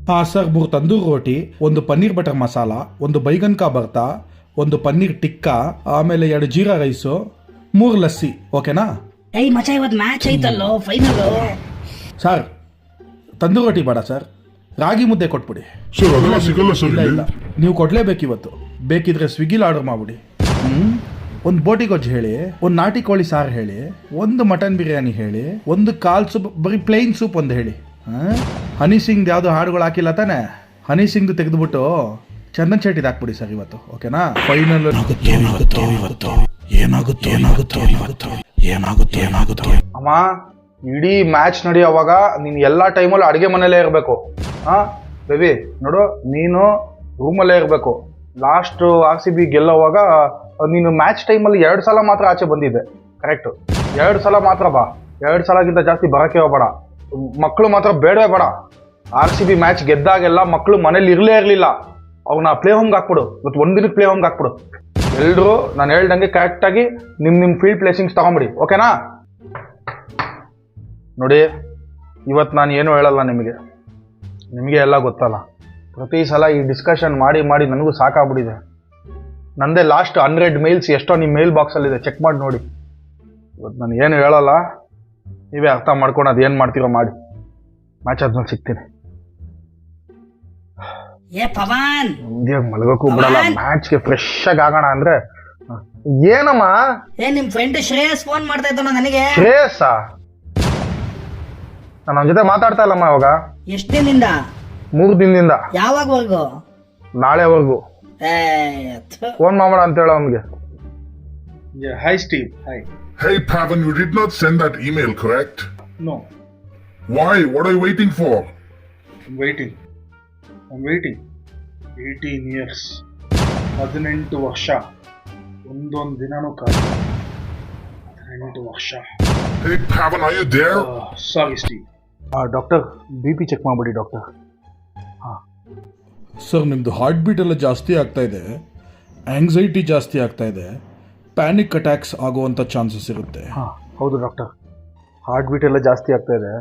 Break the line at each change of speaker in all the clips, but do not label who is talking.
ಹಾಂ ಸರ್ 3 ತಂದೂರಿ ರೋಟಿ, 1 ಪನ್ನೀರ್ ಬಟರ್ ಮಸಾಲ, 1 ಬೈಗನ್ ಕಾ ಬರ್ತಾ, 1 ಪನ್ನೀರ್ ಟಿಕ್ಕಾ, ಆಮೇಲೆ 2 ಜೀರಾ ರೈಸು, 3 ಲಸ್ಸಿ. ಓಕೆನಾ?
ಏಯ್ ಮಚ್ಚ, ಇವತ್ತು ಮ್ಯಾಚ್ ಐತಲ್ಲೋ ಫೈನಲು.
ಸರ್ ತಂದೂರಿ ರೋಟಿ ಬೇಡ ಸರ್, ರಾಗಿ ಮುದ್ದೆ ಕೊಟ್ಬಿಡಿ.
ಸರ್ ಅದೆಲ್ಲ ಸಿಗಲ್ಲ ಸರ್
ಇಲ್ಲ
ಇಲ್ಲಿ.
ಇಲ್ಲ, ನೀವು ಕೊಡಲೇಬೇಕು ಇವತ್ತು. ಬೇಕಿದ್ರೆ ಸ್ವಿಗ್ಗಿಲಿ ಆರ್ಡರ್ ಮಾಡ್ಬಿಡಿ. 1 ಬೋಟಿ ಗೊಜ್ಜು ಹೇಳಿ, 1 ನಾಟಿ ಕೋಳಿ ಸಾರು ಹೇಳಿ, 1 ಮಟನ್ ಬಿರಿಯಾನಿ ಹೇಳಿ, 1 ಕಾಲ್ ಸೂಪ್, ಬರೀ ಪ್ಲೇನ್ ಸೂಪ್ ಒಂದು ಹೇಳಿ. ಹನಿ ಸಿಂಗ್ ಯಾವುದು ಹಾಡುಗಳು ಹಾಕಿಲ್ಲ ತಾನೆ? ಹನಿ ಸಿಂಗ್ದು ತೆಗೆದುಬಿಟ್ಟು ಚಂದನ್ ಶೆಟ್ಟಿದು ಹಾಕ್ಬಿಡಿ ಸರ್ ಇವತ್ತು. ಓಕೆನಾ? ಫೈನಲ್
ಅಮ್ಮ, ಇಡೀ ಮ್ಯಾಚ್ ನಡೆಯುವಾಗ ನೀನು ಎಲ್ಲ ಟೈಮಲ್ಲಿ ಅಡುಗೆ ಮನೆಯಲ್ಲೇ ಇರಬೇಕು. ಹಾಂ ಬೇಬಿ, ನೋಡು, ನೀನು ರೂಮಲ್ಲೇ ಇರಬೇಕು. ಲಾಸ್ಟ್ RCB ಗೆಲ್ಲೋವಾಗ ನೀನು ಮ್ಯಾಚ್ ಟೈಮಲ್ಲಿ 2 ಸಲ ಮಾತ್ರ ಆಚೆ ಬಂದಿದ್ದೆ. ಕರೆಕ್ಟು, 2 ಸಲ ಮಾತ್ರ ಬಾ. 2 ಸಲಗಿಂತ ಜಾಸ್ತಿ ಬರೋಕ್ಕೆ ಹೋಗಬೇಡ. ಮಕ್ಕಳು ಮಾತ್ರ ಬೇಡವೇ ಬೇಡ. RCB ಮ್ಯಾಚ್ ಗೆದ್ದಾಗೆಲ್ಲ ಮಕ್ಕಳು ಮನೇಲಿ ಇರಲಿಲ್ಲ. ಅವ್ರನ್ನ ಪ್ಲೇ ಹೋಮ್ಗೆ ಹಾಕ್ಬಿಡು. ಇವತ್ತು 1 ದಿನಕ್ಕೆ ಪ್ಲೇ ಹೋಮ್ಗೆ ಹಾಕ್ಬಿಡು. ಎಲ್ಲರೂ ನಾನು ಹೇಳ್ದಂಗೆ ಕರೆಕ್ಟಾಗಿ ನಿಮ್ಮ ಫೀಲ್ಡ್ ಪ್ಲೇಸಿಂಗ್ಸ್ ತಗೊಂಬಿಡಿ. ಓಕೆನಾ? ನೋಡಿ, ಇವತ್ತು ನಾನು ಏನೂ ಹೇಳಲ್ಲ ನಿಮಗೆ ಎಲ್ಲ ಗೊತ್ತಲ್ಲ. ಪ್ರತಿ ಸಲ ಈ ಡಿಸ್ಕಷನ್ ಮಾಡಿ ನನಗೂ ಸಾಕಾಗ್ಬಿಟ್ಟಿದೆ. ನಂದೇ ಲಾಸ್ಟ್ 100 ಮೇಲ್ಸ್ ಎಷ್ಟೋ ನಿಮ್ಮ ಮೇಲ್ ಬಾಕ್ಸಲ್ಲಿದೆ, ಚೆಕ್ ಮಾಡಿ ನೋಡಿ. ಇವತ್ತು ನಾನು ಏನು ಹೇಳಲ್ಲ, ನೀವೇ ಅರ್ಥ ಮಾಡ್ಕೊಂಡು ಅದು ಏನು ಮಾಡ್ತೀರೋ ಮಾಡಿ. ಮ್ಯಾಚ್ ಆದ್ಮೇಲೆ ಸಿಗ್ತೀನಿ.
ಏ ಪವನ್,
ಮುಂದೆ ಮಲಗೋಕ್ಕೂ ಬಿಡಲ್ಲ. ಮ್ಯಾಚ್ಗೆ ಫ್ರೆಶ್ ಆಗಿ ಆಗೋಣ ಅಂದ್ರೆ ಏನಮ್ಮ?
ಏ ನಿಮ್ ಫ್ರೆಂಡ್ ಶ್ರೇಯಸ್ ಫೋನ್ ಮಾಡ್ತಾ ಇದ್ದಾನ ನನಗೆ.
ಶ್ರೇಯಸ್ಸ? ನಾನು ಅವನ ಜೊತೆ ಮಾತಾಡ್ತಾ ಇಲ್ಲಮ್ಮ ಇವಾಗ.
ಎಷ್ಟು ದಿನದಿಂದ?
3 ದಿನದಿಂದ.
ಯಾವಾಗವರೆಗೂ?
ನಾಳೆವರೆಗೂ. ಫೋನ್ ಮಾಡೋಣ ಅಂತ ಹೇಳ ಅವನಿಗೆ.
Hi Steve. Hi.
Hey Pavan, you did not send that email, correct?
No,
Why? What are you waiting for?
I'm waiting. 18 years, 18 ವರ್ಷ, ಒಂದೊಂದು ದಿನನೂ ಕಾದು. 18 ವರ್ಷ.
Hey Pavan, are you there?
Sorry Steve.
Doctor, BP check ಮಾಡ್ಬಿಡಿ doctor.
Sir ನಿಮ್ಮದು heart beat ಎಲ್ಲ ಜಾಸ್ತಿ ಆಗ್ತಾ ಇದೆ, ಆಂಗ್ಸೈಟಿ ಜಾಸ್ತಿ ಆಗ್ತಾ ಇದೆ, ಪ್ಯಾನಿಕ್ ಅಟ್ಯಾಕ್ಸ್ ಆಗುವಂಥ ಚಾನ್ಸಸ್ ಇರುತ್ತೆ.
ಹಾಂ ಹೌದು ಡಾಕ್ಟರ್, ಹಾರ್ಟ್ ಬೀಟ್ ಎಲ್ಲ ಜಾಸ್ತಿ ಆಗ್ತಾ ಇದೆ.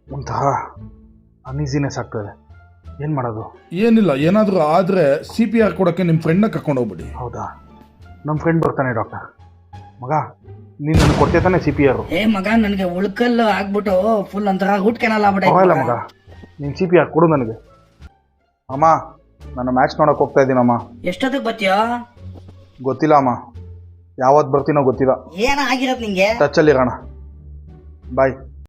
ಒಂಥರ ಅನ್ಈಸಿನೆಸ್ ಆಗ್ತಾ ಇದೆ. ಏನು ಮಾಡೋದು?
ಏನಿಲ್ಲ, ಏನಾದರೂ ಆದರೆ CPR ಕೊಡೋಕ್ಕೆ ನಿಮ್ಮ ಫ್ರೆಂಡ್ನ ಕರ್ಕೊಂಡು ಹೋಗ್ಬಿಡಿ.
ಹೌದಾ? ನಮ್ಮ ಫ್ರೆಂಡ್ ಬರ್ತಾನೆ ಡಾಕ್ಟರ್. ಮಗ, ನೀನು ನನಗೆ ಕೊಡ್ತೇ ತಾನೆ CPR?
ಏ ಮಗ, ನನಗೆ ಉಳ್ಕಲ್ ಆಗ್ಬಿಟ್ಟು ಫುಲ್ ಒಂಥರ ರೂಟ್ ಕೆನಲ್
ಪರವಾಗಿಲ್ಲ ಮಗ,
ಆಗ್ಬಿಟ್ಟೆ.
ನೀನು CPR ಕೊಡು ನನಗೆ. ಅಮ್ಮ, ನಾನು ಮ್ಯಾಚ್ ನೋಡೋಕೆ ಹೋಗ್ತಾ ಇದ್ದೀನಮ್ಮ.
ಎಷ್ಟೊತ್ತಿಗೆ ಬರ್ತೀಯೋ?
ಗೊತ್ತಿಲ್ಲ ಅಮ್ಮ, ಯಾವತ್ತು ಬರ್ತೀನೋ ಗೊತ್ತಿಲ್ಲ.
ಏನ ಆಗಿರೋದು ನಿಂಗೆ?
ಟಚ್ಚಲ್ಲಿರೋಣ. ಬಾಯ್.